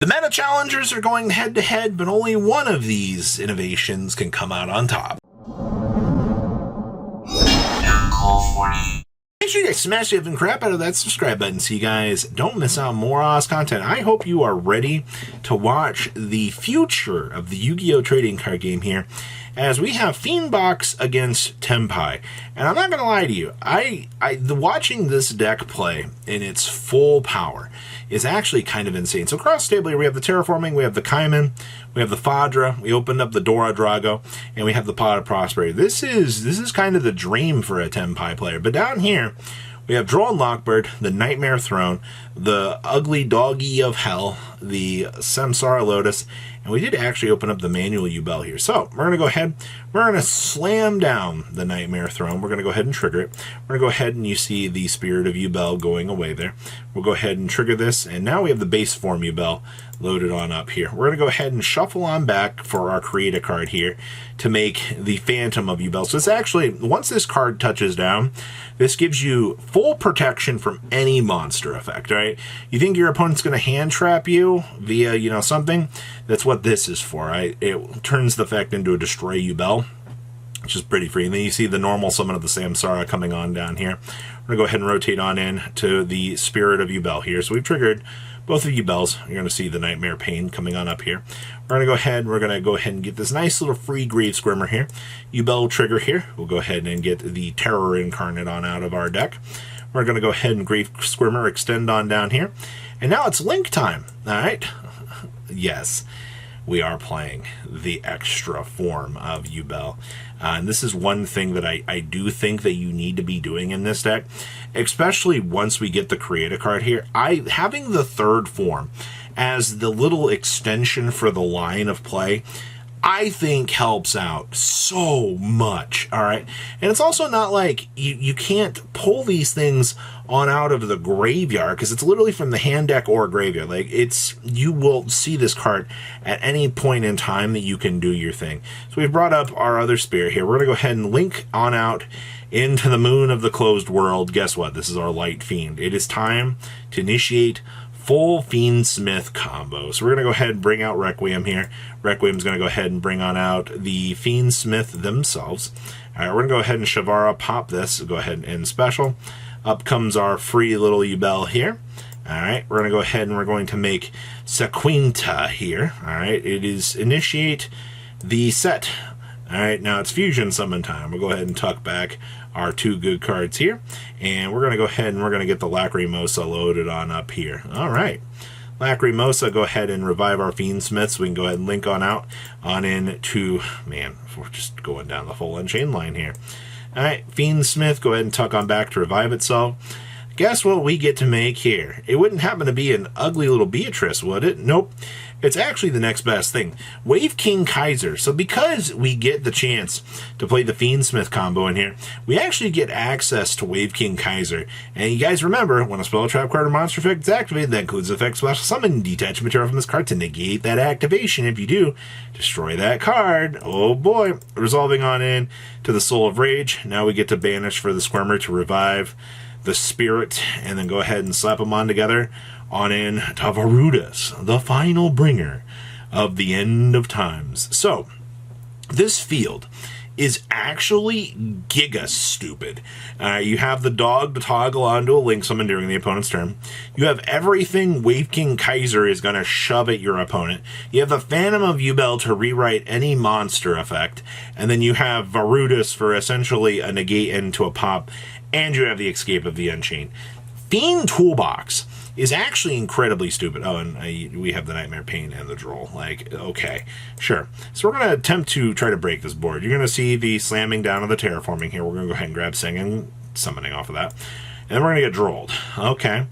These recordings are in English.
The meta challengers are going head to head, but only one of these innovations can come out on top. Make sure you guys smash the effing crap out of that subscribe button so you guys don't miss out on more awesome content. I hope you are ready to watch the future of the Yu-Gi-Oh! Trading card game here, as we have Fiend Box against Tempi. And I'm not going to lie to you, watching this deck play in its full power is actually kind of insane. So across the table here, we have the Terraforming, we have the Kaiman, we have the Fadra, we opened up the Dora Drago, and we have the Pot of Prosperity. This is kind of the dream for a Tempi player. But down here, we have Droll and Lockbird, the Nightmare Throne, the Ugly Doggy of Hell, the Samsara Lotus, and we did actually open up the Manual Yubel here. So we're going to go ahead, we're going to slam down the Nightmare Throne. We're going to go ahead and trigger it. We're going to go ahead and you see the Spirit of Yubel going away there. We'll go ahead and trigger this, and now we have the base form Yubel loaded on up here. We're going to go ahead and shuffle on back for our Create a card here to make the Phantom of Yubel. So it's actually, once this card touches down, this gives you full protection from any monster effect, right? You think your opponent's going to hand trap you via, something? That's what this is for, right? It turns the effect into a Destroy Yubel, which is pretty free. And then you see the normal summon of the Samsara coming on down here. We're going to go ahead and rotate on in to the Spirit of Yubel here. So we've triggered both of Yubels. You're going to see the Nightmare Pain coming on up here. We're going to go ahead and get this nice little free Grave Squirmer here. Yubel trigger here. We'll go ahead and get the Terror Incarnate on out of our deck. We're going to go ahead and Grave Squirmer extend on down here. And now it's Link time. All right. Yes, we are playing the extra form of Yubel. And this is one thing that I do think that you need to be doing in this deck, especially once we get the Create a card here. Having the third form as the little extension for the line of play, I think helps out so much, all right? And it's also not like you can't pull these things on out of the graveyard, because it's literally from the hand deck or graveyard. Like, you will see this card at any point in time that you can do your thing. So we've brought up our other Spirit here. We're going to go ahead and link on out into the Moon of the Closed World. Guess what? This is our Light Fiend. It is time to initiate full Fiend Smith combo. So we're going to go ahead and bring out Requiem here. Requiem's going to go ahead and bring on out the Fiend Smith themselves. All right, we're going to go ahead and Shavara pop this. Go ahead and end special. Up comes our free little Yubel here. All right, we're going to go ahead and we're going to make Sequinta here. All right, it is initiate the set. All right, now it's Fusion Summon time. We'll go ahead and tuck back our two good cards here. And we're going to go ahead and we're going to get the Lacrimosa loaded on up here. All right. Lacrimosa, go ahead and revive our Fiend Smith so we can go ahead and link on out on in to, man, we're just going down the full Unchained line here. All right, Fiend Smith, go ahead and tuck on back to revive itself. Guess what we get to make here? It wouldn't happen to be an ugly little Beatrice, would it? Nope. It's actually the next best thing. Wave King Kaiser. So because we get the chance to play the Fiend Smith combo in here, we actually get access to Wave King Kaiser. And you guys remember, when a spell, trap card, or monster effect is activated, that includes the effect special summon, detach material from this card to negate that activation. If you do, destroy that card. Oh boy. Resolving on in to the Soul of Rage. Now we get to banish for the Squirmer to revive the Spirit, and then go ahead and slap them on together on in to Varudus, the final bringer of the end of times. So, this field is actually giga stupid. You have the dog to toggle onto a link summon during the opponent's turn. You have everything Wave King Kaiser is going to shove at your opponent. You have the Phantom of Yubel to rewrite any monster effect. And then you have Varudus for essentially a negate into a pop. And you have the Escape of the Unchained. Fiend Toolbox is actually incredibly stupid. Oh, and we have the Nightmare Pain and the Droll. Like, okay, sure. So we're going to attempt to try to break this board. You're going to see the slamming down of the Terraforming here. We're going to go ahead and grab Singing, summoning off of that. And then we're going to get Drolled. Okay.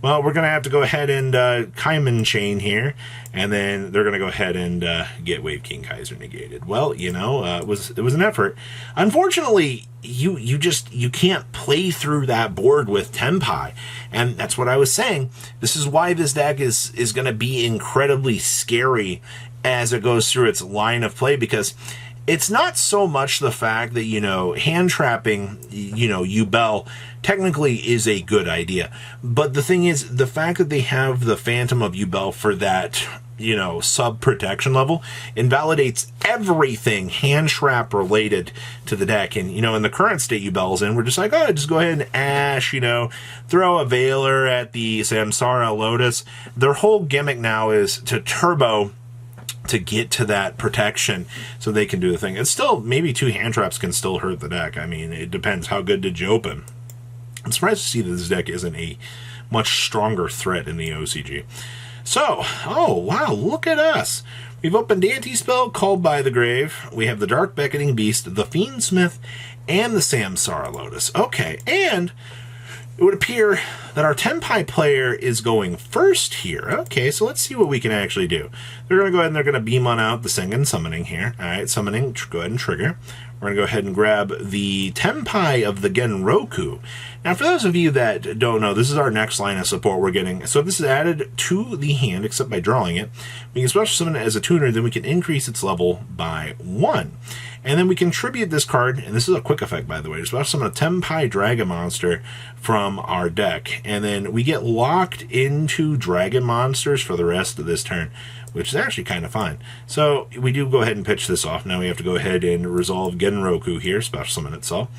Well, we're going to have to go ahead and Kaiman Chain here, and then they're going to go ahead and get Wave King Kaiser negated. Well, it was an effort. Unfortunately, you can't play through that board with Tempi, and that's what I was saying. This is why this deck is going to be incredibly scary as it goes through its line of play, because it's not so much the fact that, hand trapping, Yubel technically is a good idea. But the thing is, the fact that they have the Phantom of Yubel for that, sub protection level invalidates everything hand trap related to the deck. And, in the current state Yubel's in, we're just like, oh, just go ahead and Ash, throw a Veiler at the Samsara Lotus. Their whole gimmick now is to turbo to get to that protection so they can do the thing. It's still, maybe 2 hand traps can still hurt the deck. I mean, it depends how good did you open. I'm surprised to see that this deck isn't a much stronger threat in the OCG. So, oh wow, look at us. We've opened Anti-Spell, Called by the Grave. We have the Dark Beckoning Beast, the Fiend Smith, and the Samsara Lotus. Okay, and it would appear that our Tempi player is going first here. Okay, so let's see what we can actually do. They're going to go ahead and they're going to beam on out the Sengen Summoning here. All right, Summoning, go ahead and trigger. We're going to go ahead and grab the Tempi of the Genroku. Now, for those of you that don't know, this is our next line of support we're getting. So if this is added to the hand, except by drawing it, we can special summon it as a tuner, then we can increase its level by 1. And then we can tribute this card, and this is a quick effect, by the way. Special summon a Tempi Dragon Monster from our deck. And then we get locked into Dragon Monsters for the rest of this turn, which is actually kind of fun. So we do go ahead and pitch this off. Now we have to go ahead and resolve Genroku here, special summon itself.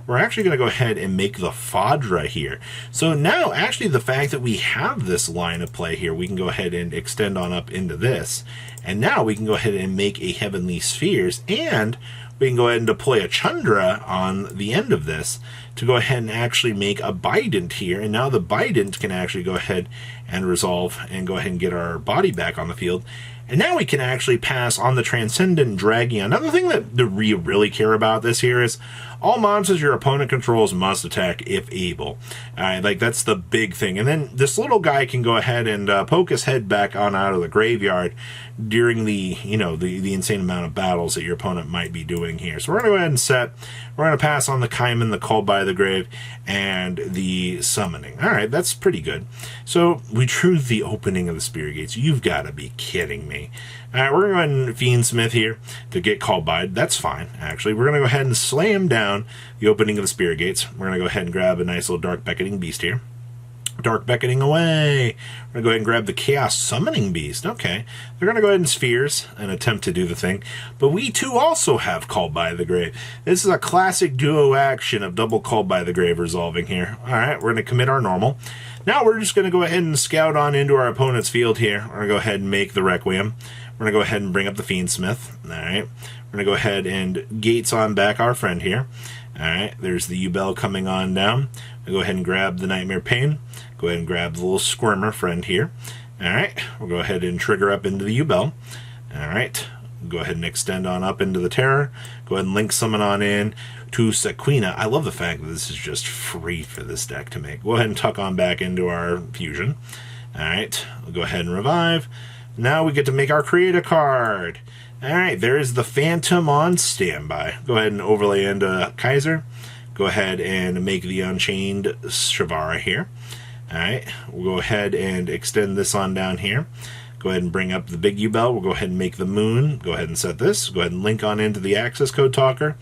We're actually going to go ahead and make the Fadra here. So now, actually, the fact that we have this line of play here, we can go ahead and extend on up into this. And now we can go ahead and make a Heavenly Spheres, and we can go ahead and deploy a Chandra on the end of this to go ahead and actually make a Bident here. And now the Bident can actually go ahead and resolve and go ahead and get our body back on the field. And now we can actually pass on the Transcendent Dragion. Another thing that we really care about this here is all monsters your opponent controls must attack if able. Like, that's the big thing. And then this little guy can go ahead and poke his head back on out of the graveyard during the, the insane amount of battles that your opponent might be doing here. So we're going to go ahead and set. We're going to pass on the Kaiman, the Called by the Grave, and the Summoning. All right, that's pretty good. So we drew the opening of the Spirit Gates. You've got to be kidding me. All right, we're going to go ahead Fiend Smith here to get Called by. That's fine, actually. We're going to go ahead and slam down the opening of the Spirit Gates. We're going to go ahead and grab a nice little Dark Beckoning Beast here. Dark Beckoning away. We're going to go ahead and grab the Chaos Summoning Beast. Okay. They're going to go ahead and Spheres and attempt to do the thing. But we, too, also have Called by the Grave. This is a classic duo action of double Called by the Grave resolving here. All right. We're going to commit our normal. Now we're just going to go ahead and scout on into our opponent's field here. We're going to go ahead and make the Requiem. We're going to go ahead and bring up the Fiend Smith. All right. We're going to go ahead and Gates on back our friend here. All right. There's the Yubel coming on down. We'll go ahead and grab the Nightmare Pain. Go ahead and grab the little Squirmer friend here. All right. We'll go ahead and trigger up into the Yubel. All right. Go ahead and extend on up into the Terror. Go ahead and link summon on in to Sequina. I love the fact that this is just free for this deck to make. Go ahead and tuck on back into our Fusion. All right. We'll go ahead and revive. Now we get to make our create a card. All right. There's the Phantom on standby. Go ahead and overlay into Kaiser. Go ahead and make the Unchained Shavara here. All right, we'll go ahead and extend this on down here. Go ahead and bring up the big Yubel. We'll go ahead and make the Moon. Go ahead and set this. Go ahead and link on into the Access Code Talker.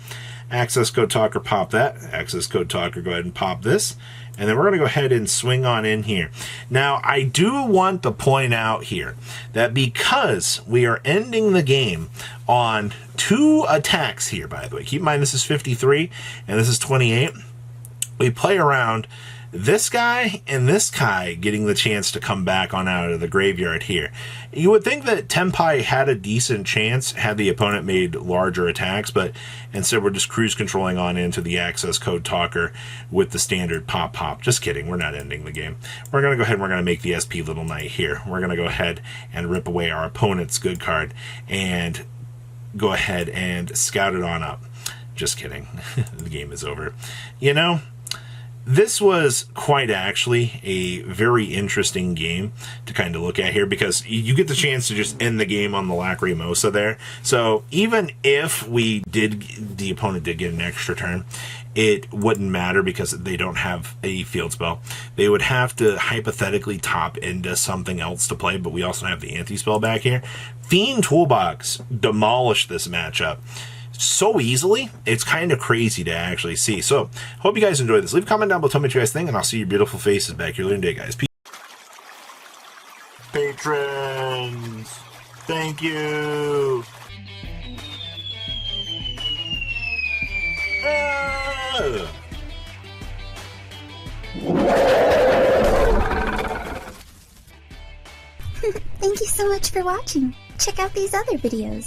Access Code Talker, pop that. Access Code Talker, go ahead and pop this. And then we're going to go ahead and swing on in here. Now, I do want to point out here that because we are ending the game on 2 attacks here, by the way. Keep in mind, this is 53 and this is 28. We play around this guy and this guy getting the chance to come back on out of the graveyard here. You would think that Tempi had a decent chance had the opponent made larger attacks, but instead we're just cruise controlling on into the Access Code Talker with the standard pop. Just kidding, we're not ending the game. We're going to go ahead and we're going to make the SP Little Knight here. We're going to go ahead and rip away our opponent's good card and go ahead and scout it on up. Just kidding. The game is over. This was quite actually a very interesting game to kind of look at here because you get the chance to just end the game on the Lacrimosa there. So even if the opponent did get an extra turn, it wouldn't matter because they don't have a field spell. They would have to hypothetically top into something else to play, but we also have the anti-spell back here. Fiend Toolbox demolished this matchup. so easily. It's kind of crazy to actually see. So, hope you guys enjoyed this. Leave a comment down below, tell me what you guys think, and I'll see your beautiful faces back here later today, guys. Peace. Patrons, thank you. Thank you so much for watching. Check out these other videos.